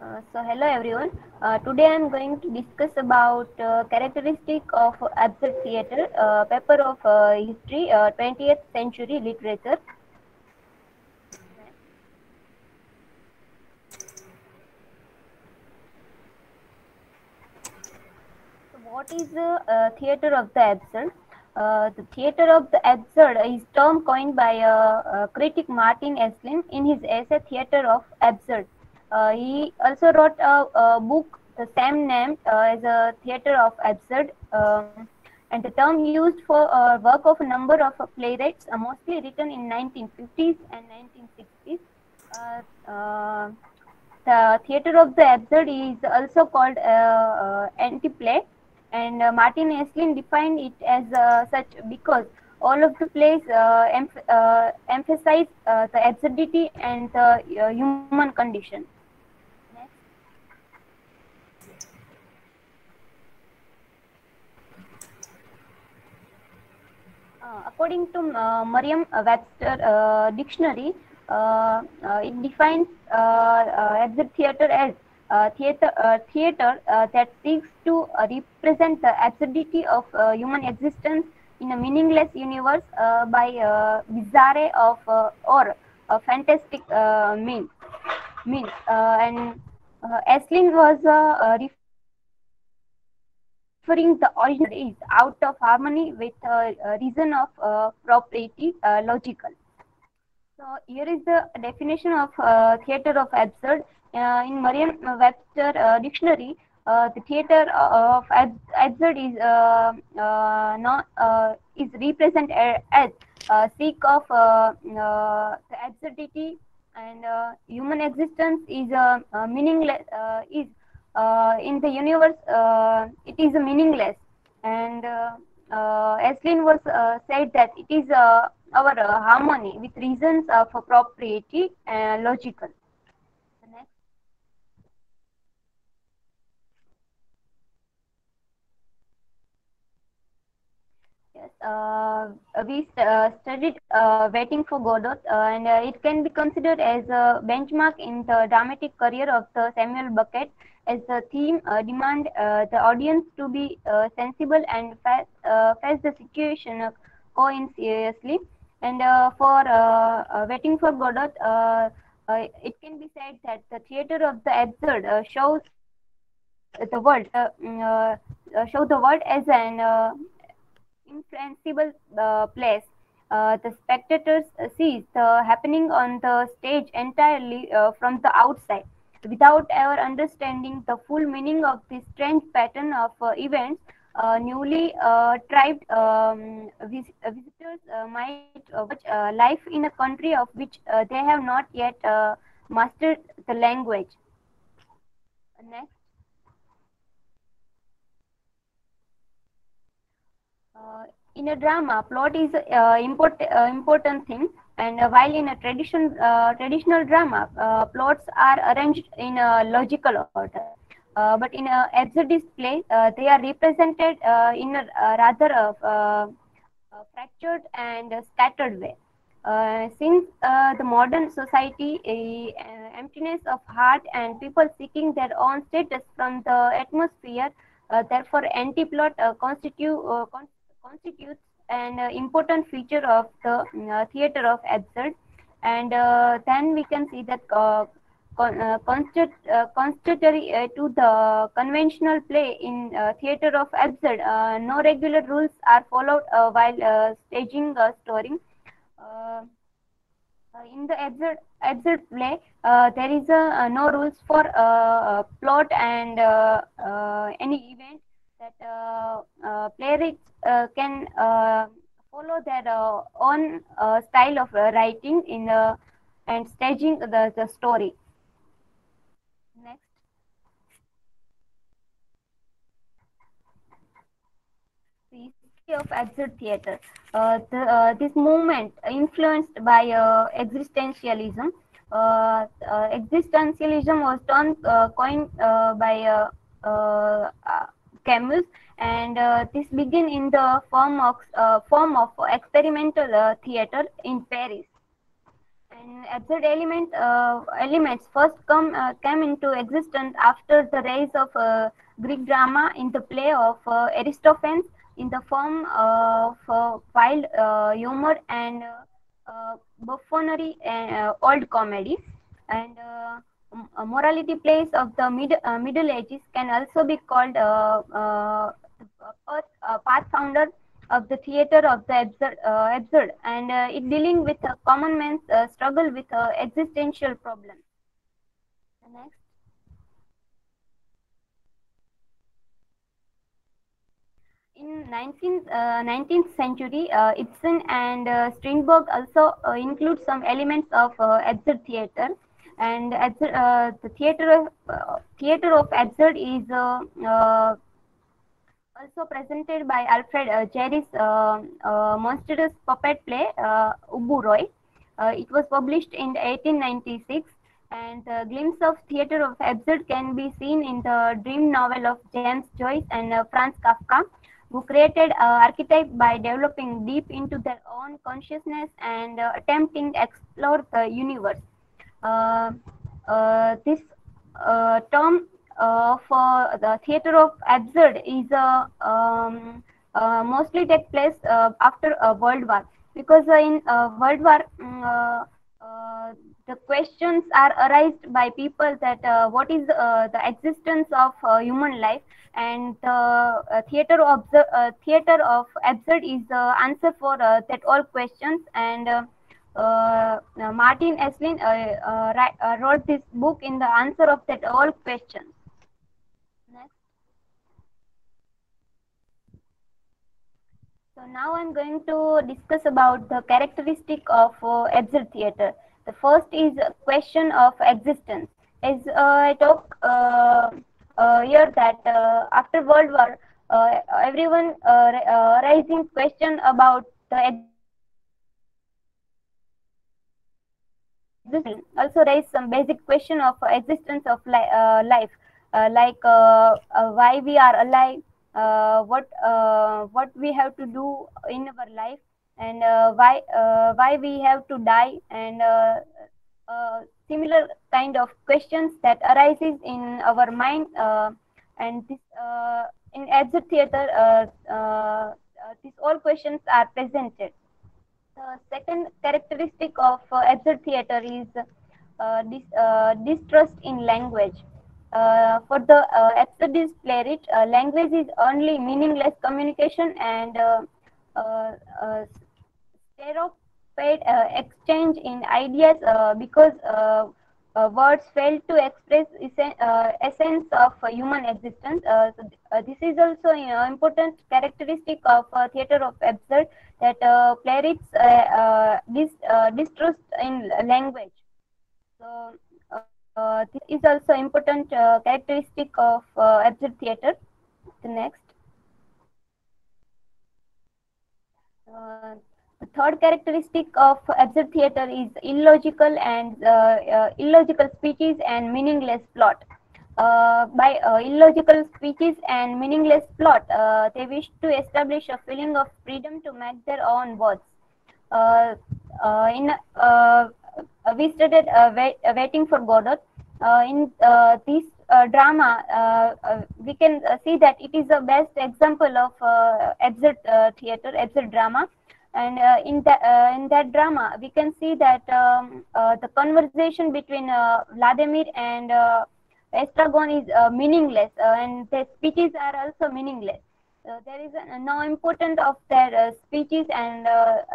So hello everyone. Today I am going to discuss about characteristic of absurd theatre, paper of history, 20th century literature. So what is theatre of the absurd? The theatre of the absurd is term coined by critic Martin Esslin in his essay Theatre of Absurd. He also wrote a book the same name as a Theatre of Absurd, and the term used for work of a number of playwrights, mostly written in 1950s and 1960s. Uh, uh, the theatre of the absurd is also called anti-play, and Martin Esslin defined it as such because all of the plays emphasize the absurdity and the human condition. Next. According to Merriam-Webster dictionary, it defines absurd theatre as theatre that seeks to represent the absurdity of human existence in a meaningless universe by bizarre of or fantastic means. And Esslin was referring the original is out of harmony with reason of propriety logical. So here is the definition of theatre of absurd. In Merriam-Webster dictionary, the theatre of absurd is not is represented as seek of the absurdity, and human existence is meaningless. Is in the universe, it is meaningless, and Esslin was said that it is our harmony with reasons of propriety and logical. The next. Yes, we studied Waiting for Godot, and it can be considered as a benchmark in the dramatic career of the Samuel Beckett, as the theme demand the audience to be sensible and face the situation coincidentally. And for Waiting for Godot, it can be said that the theater of the absurd show the world as an influenceable place. The spectators sees the happening on the stage entirely from the outside, without ever understanding the full meaning of this strange pattern of events. Newly tribed visitors might watch life in a country of which they have not yet mastered the language. Next. Uh, in a drama, plot is important thing, and while in a traditional drama, plots are arranged in a logical order. But in a absurdist play, they are represented in a rather fractured and scattered way. Since the modern society, emptiness of heart and people seeking their own status from the atmosphere, therefore anti-plot constitutes an important feature of the theatre of absurd. And then we can see that contrary to the conventional play in theatre of absurd, no regular rules are followed while staging a story. Uh, in the absurd play, there is no rules for plot and any event that playwrights can follow their own style of writing in and staging the story. Next. The history of absurd theatre. This movement influenced by existentialism. Existentialism was coined by Camus, and this began in the form of experimental theatre in Paris. And absurd elements first came into existence after the rise of Greek drama in the play of Aristophanes in the form of wild humor and buffoonery and old comedy. And morality plays of the Middle Ages can also be called pathfinder of the theater of the absurd, and it dealing with common man's struggle with existential problems. Next. In 19th century, Ibsen and Strindberg also include some elements of absurd theater, and the theater of absurd is also presented by Alfred Jarry's monstrous puppet play Ubu Roy. It was published in 1896, and the glimpse of theater of absurd can be seen in the dream novel of James Joyce and Franz Kafka, who created archetype by developing deep into their own consciousness and attempting to explore the universe. Uh, this term for the theater of absurd is mostly take place after World War, because in World War the questions are arised by people that what is the existence of human life, and the theater of absurd is the answer for that all questions. And Martin Eslin wrote this book in the answer of that all questions. Next. So now I'm going to discuss about the characteristic of absurd theater. The first is a question of existence. As I talk here that after World War, everyone raising question about the existence of human. Also raise some basic question of existence of life, like why we are alive, what we have to do in our life, and why we have to die, and similar kind of questions that arises in our mind, and this in absurd theater these all questions are presented. The second characteristic of absurd theater is distrust in language. For the absurdist playwright, language is only meaningless communication and stereotyped exchange in ideas, because words fail to express essence of human existence. This is also important characteristic of theater of absurd, that playwrights distrust in language. So this is also important characteristic of absurd theater. The next. The third characteristic of absurd theater is illogical speeches and meaningless plot. By illogical speeches and meaningless plot, they wish to establish a feeling of freedom to make their own words. In We studied Waiting for Godot. In this drama, we can see that it is the best example of absurd theater, absurd drama. And in that drama, we can see that the conversation between Vladimir and Estragon is meaningless, and their speeches are also meaningless. There is no importance of their speeches and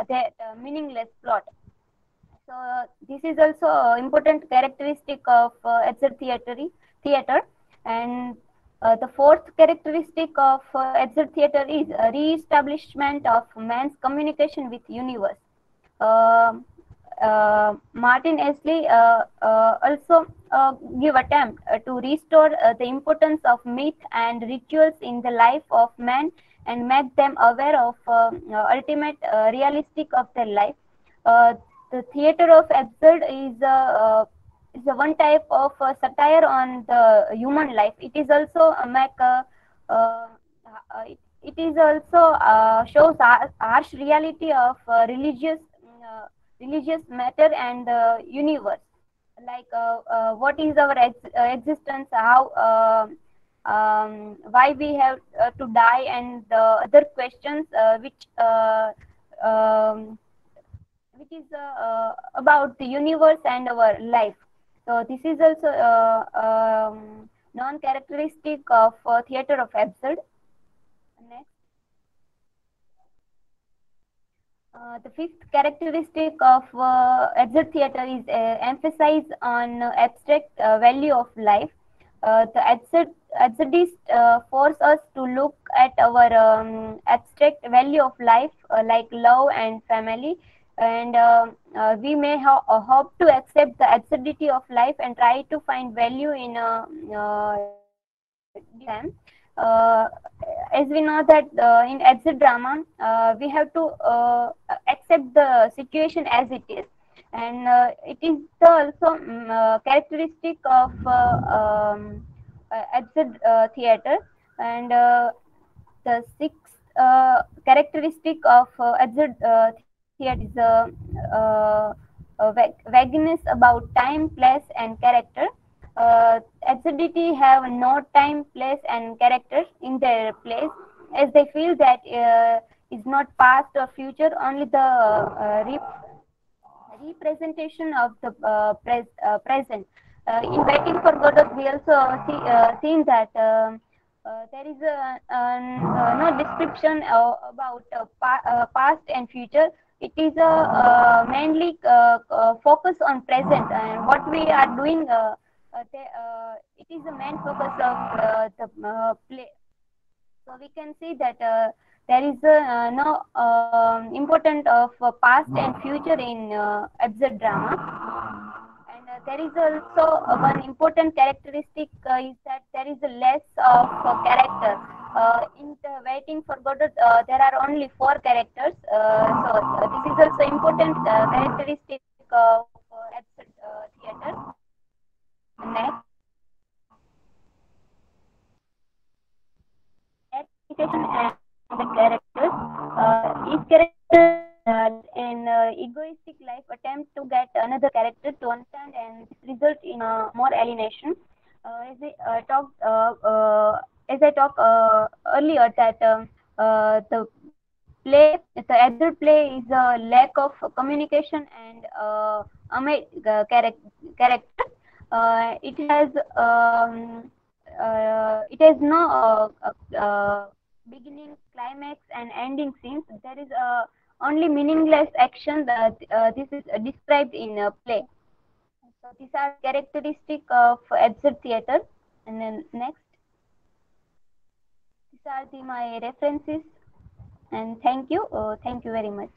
their meaningless plot. So this is also important characteristic of absurd theater. And the fourth characteristic of absurd theater is a re-establishment of man's communication with universe. Martin Esley also give attempt to restore the importance of myth and rituals in the life of man, and make them aware of ultimate realistic of their life. The theater of absurd is a one type of satire on the human life. It is also it is also shows harsh reality of religious religious matter and the universe, like what is our existence, how why we have to die, and the other questions um, which is about the universe and our life. So this is also non-characteristic of theater of absurd. Next. The fifth characteristic of absurd theater is emphasis on abstract value of life. Absurdists force us to look at our abstract value of life, like love and family, and we may hope to accept the absurdity of life and try to find value in them. Uh, as we know that in absurd drama, we have to accept the situation as it is, and it is the also characteristic of absurd theater. And the sixth characteristic of absurd theater is vagueness about time, place, and character. Absurdity have no time, place, and character in their place, as they feel that is not past or future, only the representation of the present. In Waiting for Godot, we also seen that there is no description about past and future. It is mainly focus on present, and what we are doing. It is the main focus of the play. So we can see that there is no important of past and future in absurd drama. And there is also one important characteristic is that there is a less of character. In the Waiting for Godot, there are only four characters. So this is also important characteristic of absurd theater. Next, communication and the characters. Each character in egoistic life attempt to get another character to understand, and this result in more alienation. As I talked, as I talked earlier, that the absurd play is a lack of communication and character. It has no beginning, climax, and ending scenes. There is only meaningless action that this is described in a play. So these are characteristic of absurd theater. And then next, these are my references. And thank you very much.